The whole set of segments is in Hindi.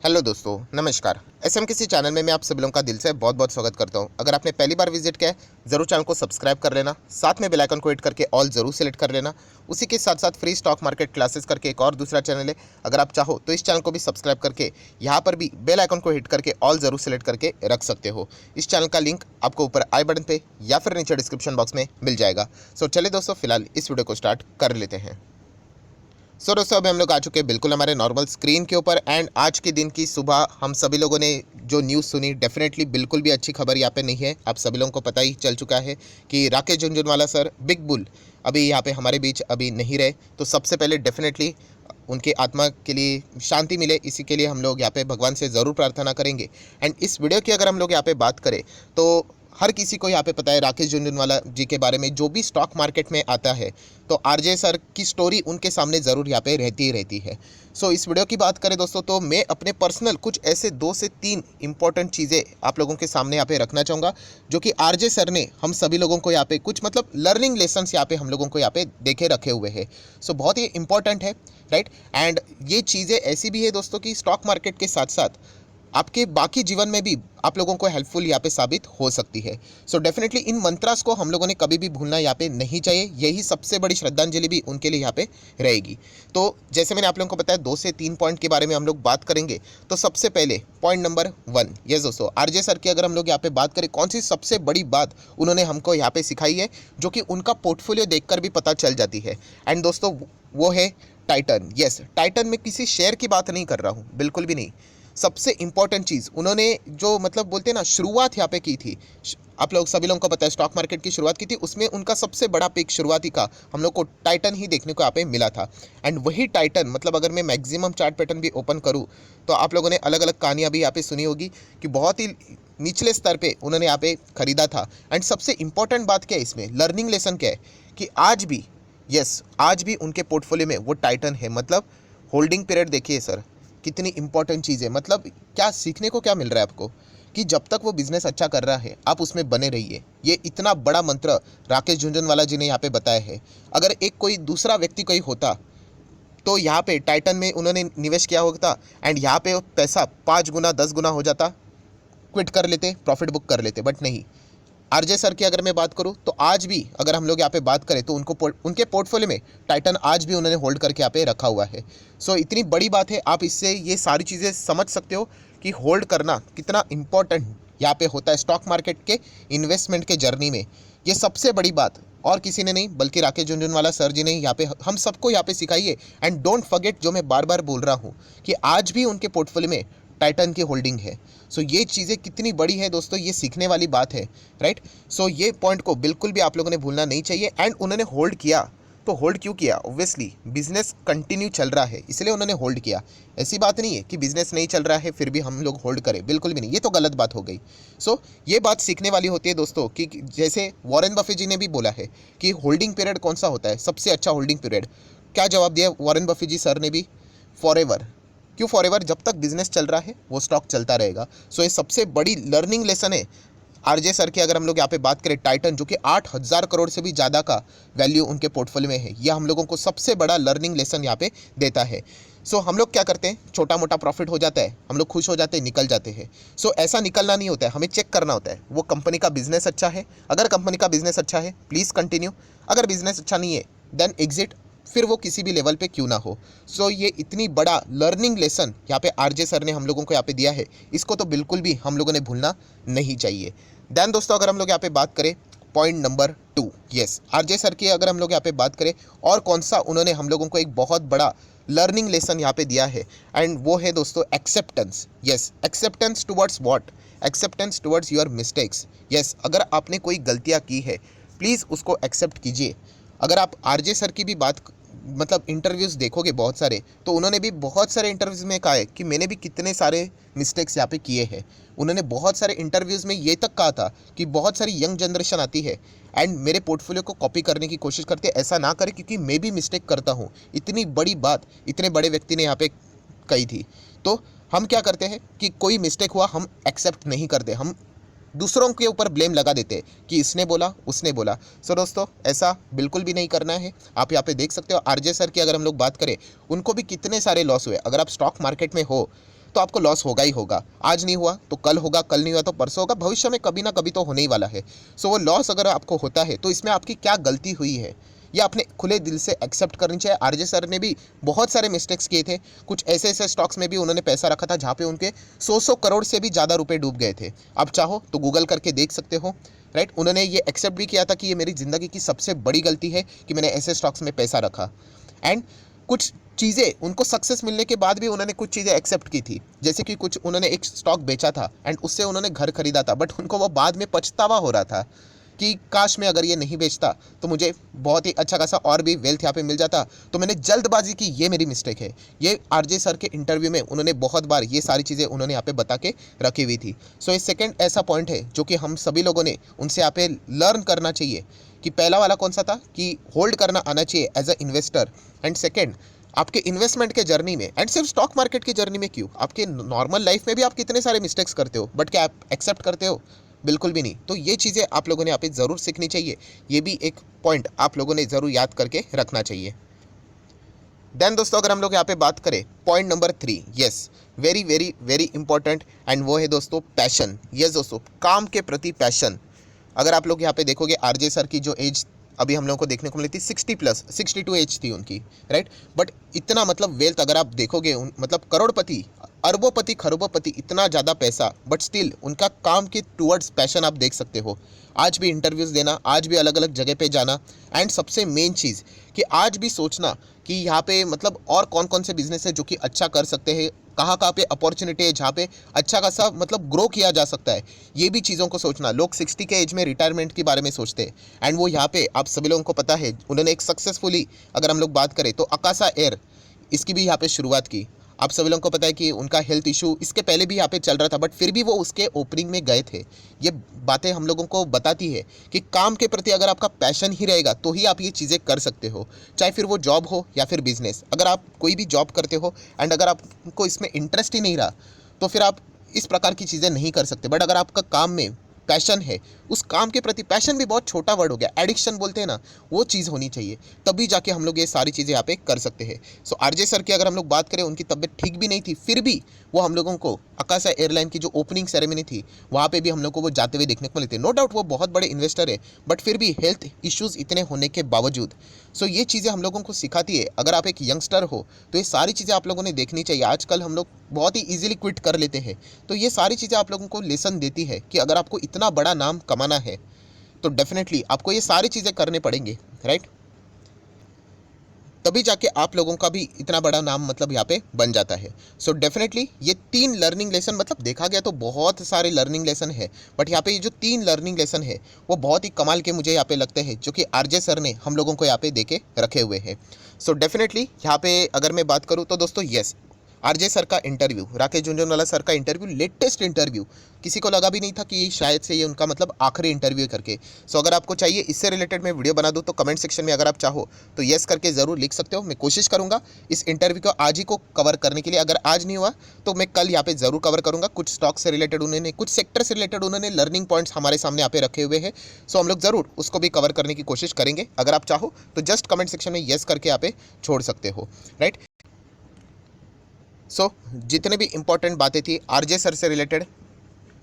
हेलो दोस्तों, नमस्कार। एसएमकेसी चैनल में मैं आप सभी लोगों का दिल से बहुत बहुत स्वागत करता हूं। अगर आपने पहली बार विजिट किया है, ज़रूर चैनल को सब्सक्राइब कर लेना, साथ में बेल आइकन को हिट करके ऑल ज़रूर सेलेक्ट कर लेना। उसी के साथ साथ फ्री स्टॉक मार्केट क्लासेस करके एक और दूसरा चैनल है, अगर आप चाहो तो इस चैनल को भी सब्सक्राइब करके यहाँ पर भी बेल आइकन को हिट करके ऑल ज़रूर सेलेक्ट करके रख सकते हो। इस चैनल का लिंक आपको ऊपर आई बटन पर या फिर नीचे डिस्क्रिप्शन बॉक्स में मिल जाएगा। सो चलिए दोस्तों, फिलहाल इस वीडियो को स्टार्ट कर लेते हैं। दोस्तों, अभी हम लोग आ चुके हैं बिल्कुल हमारे नॉर्मल स्क्रीन के ऊपर। एंड आज के दिन की सुबह हम सभी लोगों ने जो न्यूज़ सुनी, डेफिनेटली बिल्कुल भी अच्छी खबर यहाँ पे नहीं है। आप सभी लोगों को पता ही चल चुका है कि Rakesh Jhunjhunwala sir, big bull, अभी यहाँ पे हमारे बीच अभी नहीं रहे। तो सबसे पहले डेफिनेटली उनके आत्मा के लिए शांति मिले, इसी के लिए हम लोग यहाँ पे भगवान से ज़रूर प्रार्थना करेंगे। एंड इस वीडियो की अगर हम लोग यहाँ पे बात करें तो हर किसी को यहाँ पे पता है राकेश झुनझुनवाला जी के बारे में। जो भी स्टॉक मार्केट में आता है तो आरजे सर की स्टोरी उनके सामने ज़रूर यहाँ पे रहती ही रहती है। सो इस वीडियो की बात करें दोस्तों, तो मैं अपने पर्सनल कुछ ऐसे 2 से 3 इंपॉर्टेंट चीज़ें आप लोगों के सामने यहाँ पे रखना चाहूँगा, जो कि आरजे सर ने हम सभी लोगों को यहाँ पे कुछ मतलब लर्निंग लेसन्स यहाँ पे हम लोगों को यहाँ पे देखे रखे हुए हैं। सो बहुत ही इंपॉर्टेंट है, राइट। एंड ये चीज़ें ऐसी भी है दोस्तों कि स्टॉक मार्केट के साथ साथ आपके बाकी जीवन में भी आप लोगों को हेल्पफुल यहाँ पे साबित हो सकती है। सो डेफिनेटली इन मंत्रास को हम लोगों ने कभी भी भूलना यहाँ पे नहीं चाहिए। यही सबसे बड़ी श्रद्धांजलि भी उनके लिए यहाँ पे रहेगी। तो जैसे मैंने आप लोगों को बताया, 2 से 3 पॉइंट के बारे में हम लोग बात करेंगे। तो सबसे पहले पॉइंट नंबर 1, यस दोस्तों, आरजे सर की अगर हम लोग यहाँ पे बात करें, कौन सी सबसे बड़ी बात उन्होंने हमको यहाँ पे सिखाई है, जो कि उनका पोर्टफोलियो देखकर भी पता चल जाती है। एंड दोस्तों वो है टाइटन। यस, टाइटन में किसी शेयर की बात नहीं कर रहा हूँ, बिल्कुल भी नहीं। सबसे इंपॉर्टेंट चीज़ उन्होंने जो मतलब बोलते हैं ना, शुरुआत यहाँ पे की थी। आप लोग सभी लोगों को पता है स्टॉक मार्केट की शुरुआत की थी, उसमें उनका सबसे बड़ा पिक शुरुआती का हम लोग को टाइटन ही देखने को यहाँ पे मिला था। एंड वही टाइटन मतलब अगर मैं मैक्सिमम चार्ट पैटर्न भी ओपन करूँ तो आप लोगों ने अलग अलग कहानियाँ भी यहाँ पे सुनी होगी कि बहुत ही निचले स्तर पे उन्होंने यहाँ पे खरीदा था। एंड सबसे इंपॉर्टेंट बात क्या है इसमें, लर्निंग लेसन क्या है कि आज भी, यस, आज भी उनके पोर्टफोलियो में वो टाइटन है। मतलब होल्डिंग पीरियड देखिए सर, कितनी इंपॉर्टेंट चीज़ है। मतलब क्या सीखने को क्या मिल रहा है आपको कि जब तक वो बिजनेस अच्छा कर रहा है आप उसमें बने रहिए। ये इतना बड़ा मंत्र राकेश झुनझुनवाला जी ने यहाँ पे बताया है। अगर एक कोई दूसरा व्यक्ति कोई होता तो यहाँ पे टाइटन में उन्होंने निवेश किया होता एंड यहाँ पे पैसा 5 गुना 10 गुना हो जाता, क्विट कर लेते, प्रॉफिट बुक कर लेते। बट नहीं, आरजे सर की अगर मैं बात करूं तो आज भी अगर हम लोग यहाँ पे बात करें तो उनके पोर्टफोलियो में टाइटन आज भी उन्होंने होल्ड करके यहाँ पे रखा हुआ है। सो इतनी बड़ी बात है, आप इससे ये सारी चीज़ें समझ सकते हो कि होल्ड करना कितना इंपॉर्टेंट यहाँ पे होता है स्टॉक मार्केट के इन्वेस्टमेंट के जर्नी में। ये सबसे बड़ी बात और किसी ने नहीं बल्कि राकेश झुनझुनवाला सर जी ने यहाँ पे हम सबको यहाँ पे सिखाई है। एंड डोंट फॉरगेट, जो मैं बार बार बोल रहा हूँ कि आज भी उनके पोर्टफोलियो में टाइटन की होल्डिंग है। सो ये चीज़ें कितनी बड़ी है दोस्तों, ये सीखने वाली बात है, राइट। सो ये पॉइंट को बिल्कुल भी आप लोगों ने भूलना नहीं चाहिए। एंड उन्होंने होल्ड किया तो होल्ड क्यों किया, ऑब्वियसली बिजनेस कंटिन्यू चल रहा है इसलिए उन्होंने होल्ड किया। ऐसी बात नहीं है कि बिजनेस नहीं चल रहा है फिर भी हम लोग होल्ड करें, बिल्कुल भी नहीं, ये तो गलत बात हो गई। सो ये बात सीखने वाली होती है दोस्तों कि जैसे वॉरेन बफे जी ने भी बोला है कि होल्डिंग पीरियड कौन सा होता है सबसे अच्छा होल्डिंग पीरियड। क्या जवाब दिया वॉरेन बफे जी सर ने भी, फॉरएवर। क्यों फॉरएवर, जब तक बिजनेस चल रहा है वो स्टॉक चलता रहेगा। सो ये सबसे बड़ी लर्निंग लेसन है आरजे सर की। अगर हम लोग यहाँ पे बात करें टाइटन, जो कि 8,000 करोड़ से भी ज़्यादा का वैल्यू उनके पोर्टफोलियो में है, यह हम लोगों को सबसे बड़ा लर्निंग लेसन यहाँ पे देता है। सो हम लोग क्या करते हैं, छोटा मोटा प्रॉफिट हो जाता है, हम लोग खुश हो जाते हैं, निकल जाते हैं। सो ऐसा निकलना नहीं होता है, हमें चेक करना होता है वो कंपनी का बिजनेस अच्छा है। अगर कंपनी का बिजनेस अच्छा है प्लीज़ कंटिन्यू, अगर बिजनेस अच्छा नहीं है देन एग्जिट, फिर वो किसी भी लेवल पे क्यों ना हो। सो ये इतनी बड़ा लर्निंग लेसन यहाँ पे आरजे सर ने हम लोगों को यहाँ पे दिया है, इसको तो बिल्कुल भी हम लोगों ने भूलना नहीं चाहिए। देन दोस्तों अगर हम लोग यहाँ पे बात करें point number 2, yes, RJ sir की अगर हम लोग यहाँ पे बात करें और कौन सा उन्होंने हम लोगों को एक बहुत बड़ा लर्निंग लेसन यहाँ पे दिया है, एंड वो है दोस्तों acceptance. Yes, acceptance towards what, acceptance towards your mistakes. Yes, अगर आपने कोई गलतियाँ की है प्लीज़ उसको एक्सेप्ट कीजिए। अगर आप आरजे सर की भी बात मतलब इंटरव्यूज़ देखोगे बहुत सारे, तो उन्होंने भी बहुत सारे इंटरव्यूज़ में कहा है कि मैंने भी कितने सारे मिस्टेक्स यहाँ पे किए हैं। उन्होंने बहुत सारे इंटरव्यूज़ में ये तक कहा था कि बहुत सारी यंग जनरेशन आती है एंड मेरे पोर्टफोलियो को कॉपी करने की कोशिश करते हैं, ऐसा ना करें क्योंकि मैं भी मिस्टेक करता हूँ। इतनी बड़ी बात इतने बड़े व्यक्ति ने यहाँ पे कही थी। तो हम क्या करते हैं कि कोई मिस्टेक हुआ हम एक्सेप्ट नहीं करते, हम दूसरों के ऊपर ब्लेम लगा देते कि इसने बोला उसने बोला। सो दोस्तों ऐसा बिल्कुल भी नहीं करना है। आप यहाँ पे देख सकते हो आरजे सर की अगर हम लोग बात करें, उनको भी कितने सारे लॉस हुए। अगर आप स्टॉक मार्केट में हो तो आपको लॉस होगा ही होगा। आज नहीं हुआ तो कल होगा, कल नहीं हुआ तो परसों होगा, भविष्य में कभी ना कभी तो होने ही वाला है। सो वो लॉस अगर आपको होता है तो इसमें आपकी क्या गलती हुई है ये आपने खुले दिल से एक्सेप्ट करनी चाहिए। आरजे सर ने भी बहुत सारे मिस्टेक्स किए थे। कुछ ऐसे ऐसे स्टॉक्स में भी उन्होंने पैसा रखा था जहाँ पे उनके 100 करोड़ से भी ज़्यादा रुपए डूब गए थे। आप चाहो तो गूगल करके देख सकते हो, राइट। उन्होंने ये एक्सेप्ट भी किया था कि ये मेरी ज़िंदगी की सबसे बड़ी गलती है कि मैंने ऐसे स्टॉक्स में पैसा रखा। एंड कुछ चीज़ें उनको सक्सेस मिलने के बाद भी उन्होंने कुछ चीज़ें एक्सेप्ट की थी, जैसे कि कुछ उन्होंने एक स्टॉक बेचा था एंड उससे उन्होंने घर खरीदा था, बट उनको वो बाद में पछतावा हो रहा था कि काश मैं अगर ये नहीं बेचता तो मुझे बहुत ही अच्छा खासा और भी वेल्थ यहाँ पे मिल जाता, तो मैंने जल्दबाजी की, ये मेरी मिस्टेक है। ये आरजे सर के इंटरव्यू में उन्होंने बहुत बार ये सारी चीज़ें उन्होंने यहाँ पे बता के रखी हुई थी। सो ये सेकंड ऐसा पॉइंट है जो कि हम सभी लोगों ने उनसे यहाँ पे लर्न करना चाहिए कि पहला वाला कौन सा था कि होल्ड करना आना चाहिए as a investor, and second आपके इन्वेस्टमेंट के जर्नी में, एंड सिर्फ स्टॉक मार्केट की जर्नी में क्यों, आपके नॉर्मल लाइफ में भी आप कितने सारे मिस्टेक्स करते हो, बट क्या आप एक्सेप्ट करते हो? बिल्कुल भी नहीं। तो ये चीज़ें आप लोगों ने यहाँ पे ज़रूर सीखनी चाहिए। ये भी एक पॉइंट आप लोगों ने ज़रूर याद करके रखना चाहिए। देन दोस्तों अगर हम लोग यहाँ पे बात करें point number 3, yes, very very very important, and वो है दोस्तों पैशन। यस दोस्तों, काम के प्रति पैशन। अगर आप लोग यहाँ पे देखोगे आरजे सर की जो एज अभी हम लोगों को देखने को मिली थी 62 एज थी उनकी, राइट। बट इतना मतलब वेल्थ अगर आप देखोगे मतलब करोड़पति, अरबोपति, खरबोपति, इतना ज़्यादा पैसा, बट स्टिल उनका काम के टूवर्ड्स पैशन आप देख सकते हो। आज भी इंटरव्यूज़ देना, आज भी अलग अलग जगह पे जाना, एंड सबसे मेन चीज़ कि आज भी सोचना कि यहाँ पे मतलब और कौन कौन से बिजनेस है जो कि अच्छा कर सकते हैं, कहाँ कहाँ पे अपॉर्चुनिटी है जहाँ पे अच्छा खासा मतलब ग्रो किया जा सकता है। ये भी चीज़ों को सोचना। लोग 60 के एज में रिटायरमेंट के बारे में सोचते हैं, एंड वो यहाँ पे आप सभी लोगों को पता है उन्होंने एक सक्सेसफुली, अगर हम लोग बात करें तो अकासा एयर, इसकी भी यहाँ पे शुरुआत की। आप सभी लोगों को पता है कि उनका हेल्थ इशू इसके पहले भी यहाँ पे चल रहा था, बट फिर भी वो उसके ओपनिंग में गए थे। ये बातें हम लोगों को बताती है कि काम के प्रति अगर आपका पैशन ही रहेगा तो ही आप ये चीज़ें कर सकते हो, चाहे फिर वो जॉब हो या फिर बिजनेस। अगर आप कोई भी जॉब करते हो एंड अगर आपको इसमें इंटरेस्ट ही नहीं रहा तो फिर आप इस प्रकार की चीज़ें नहीं कर सकते। बट अगर आपका काम में पैशन है, उस काम के प्रति, पैशन भी बहुत छोटा वर्ड हो गया, एडिक्शन बोलते हैं ना, वो चीज़ होनी चाहिए, तभी जाके हम लोग ये सारी चीज़ें यहाँ पे कर सकते हैं। सो आरजे सर की अगर हम लोग बात करें, उनकी तबीयत ठीक भी नहीं थी, फिर भी वो हम लोगों को अकासा एयरलाइन की जो ओपनिंग सेरेमनी थी वहाँ पे भी हम लोग को वो जाते हुए देखने को मिले थे। नो डाउट वो बहुत बड़े इन्वेस्टर है, बट फिर भी हेल्थ इश्यूज़ इतने होने के बावजूद, सो ये चीज़ें हम लोगों को सिखाती है। अगर आप एक यंगस्टर हो तो ये सारी चीज़ें आप लोगों ने देखनी चाहिए। आजकल हम लोग बहुत ही ईजिली क्विट कर लेते हैं, तो ये सारी चीज़ें आप लोगों को लेसन देती है कि अगर आपको इतना बड़ा नाम कमाना है तो डेफिनेटली आपको ये सारी चीज़ें करने पड़ेंगे, राइट। तभी जाके आप लोगों का भी इतना बड़ा नाम मतलब यहाँ पे बन जाता है। सो डेफिनेटली ये 3 लर्निंग लेसन, मतलब देखा गया तो बहुत सारे लर्निंग लेसन है, बट यहाँ पे ये जो 3 लर्निंग लेसन है वो बहुत ही कमाल के मुझे यहाँ पे लगते हैं, जो कि आरजे सर ने हम लोगों को यहाँ पे दे के रखे हुए हैं। सो डेफिनेटली यहाँ पे अगर मैं बात करूँ तो दोस्तों यस, आरजे सर का इंटरव्यू, राकेश झुनझुनवाला सर का इंटरव्यू, लेटेस्ट इंटरव्यू, किसी को लगा भी नहीं था कि शायद से ये उनका मतलब आखिरी इंटरव्यू करके। सो अगर आपको चाहिए इससे रिलेटेड मैं वीडियो बना दूँ तो कमेंट सेक्शन में अगर आप चाहो तो येस करके ज़रूर लिख सकते हो। मैं कोशिश करूँगा इस इंटरव्यू को आज ही को कवर करने के लिए। अगर आज नहीं हुआ तो मैं कल यहाँ पे ज़रूर कवर करूँगा। कुछ स्टॉक से रिलेटेड उन्होंने, कुछ सेक्टर से रिलेटेड उन्होंने लर्निंग पॉइंट्स हमारे सामने यहाँ पे रखे हुए हैं। सो हम लोग ज़रूर उसको भी कवर करने की कोशिश करेंगे। अगर आप चाहो तो जस्ट कमेंट सेक्शन में येस करके यहाँ पे छोड़ सकते हो, राइट। सो जितने भी इंपॉर्टेंट बातें थी आरजे सर से रिलेटेड,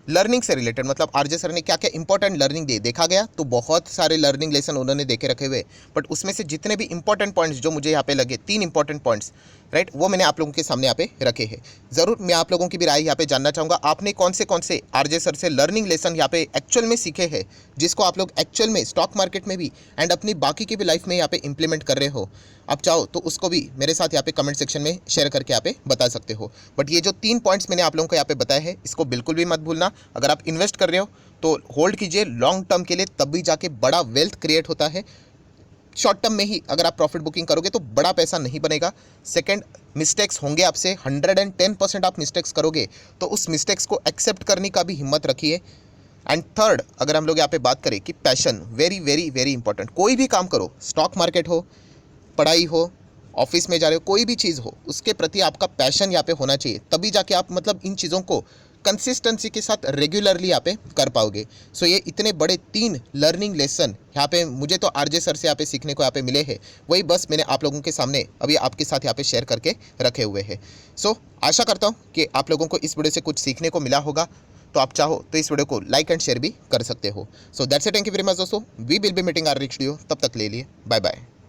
लर्निंग से रिलेटेड, मतलब आरजे सर ने क्या क्या इंपॉर्टेंट लर्निंग दी, देखा गया तो बहुत सारे लर्निंग लेसन उन्होंने देके रखे हुए, बट उसमें से जितने भी इंपॉर्टेंट पॉइंट्स जो मुझे यहाँ पे लगे, 3 इंपॉर्टेंट पॉइंट्स, राइट, वो मैंने आप लोगों के सामने यहाँ पे रखे हैं। ज़रूर मैं आप लोगों की भी राय यहाँ पे जानना चाहूँगा, आपने कौन से आरजे सर से लर्निंग लेसन यहाँ पे एक्चुअल में सीखे हैं, जिसको आप लोग एक्चुअल में स्टॉक मार्केट में भी एंड अपनी बाकी की भी लाइफ में यहाँ पे इंप्लीमेंट कर रहे हो। आप चाहो तो उसको भी मेरे साथ यहाँ पे कमेंट सेक्शन में शेयर करके यहाँ पे बता सकते हो। बट ये जो 3 पॉइंट्स मैंने आप लोगों को यहाँ पे बताया है, इसको बिल्कुल भी मत भूलना। अगर आप इन्वेस्ट कर रहे हो तो होल्ड कीजिए लॉन्ग टर्म के लिए, तब भी जाके बड़ा वेल्थ क्रिएट होता है। शॉर्ट टर्म में ही अगर आप प्रॉफिट बुकिंग करोगे तो बड़ा पैसा नहीं बनेगा। सेकंड, मिस्टेक्स होंगे आपसे, 110% आप मिस्टेक्स करोगे, तो उस मिस्टेक्स को एक्सेप्ट करने का भी हिम्मत रखिए। एंड थर्ड, अगर हम लोग यहाँ पे बात करें कि passion, very very very important. कोई भी काम करो, स्टॉक मार्केट हो, पढ़ाई हो, ऑफिस में जा रहे हो, कोई भी चीज़ हो, उसके प्रति आपका पैशन यहाँ पे होना चाहिए, तभी जाके आप मतलब इन चीज़ों को कंसिस्टेंसी के साथ रेगुलरली यहाँ पे कर पाओगे। सो ये इतने बड़े 3 लर्निंग लेसन यहाँ पे मुझे तो आरजे सर से यहाँ पे सीखने को यहाँ पे मिले हैं, वही बस मैंने आप लोगों के सामने अभी आपके साथ यहाँ पे शेयर करके रखे हुए हैं। सो आशा करता हूँ कि आप लोगों को इस वीडियो से कुछ सीखने को मिला होगा। तो आप चाहो तो इस वीडियो को लाइक एंड शेयर भी कर सकते हो। So that's it, thank you very much दोस्तों, we will be meeting our next video, तब तक ले लिए बाय बाय।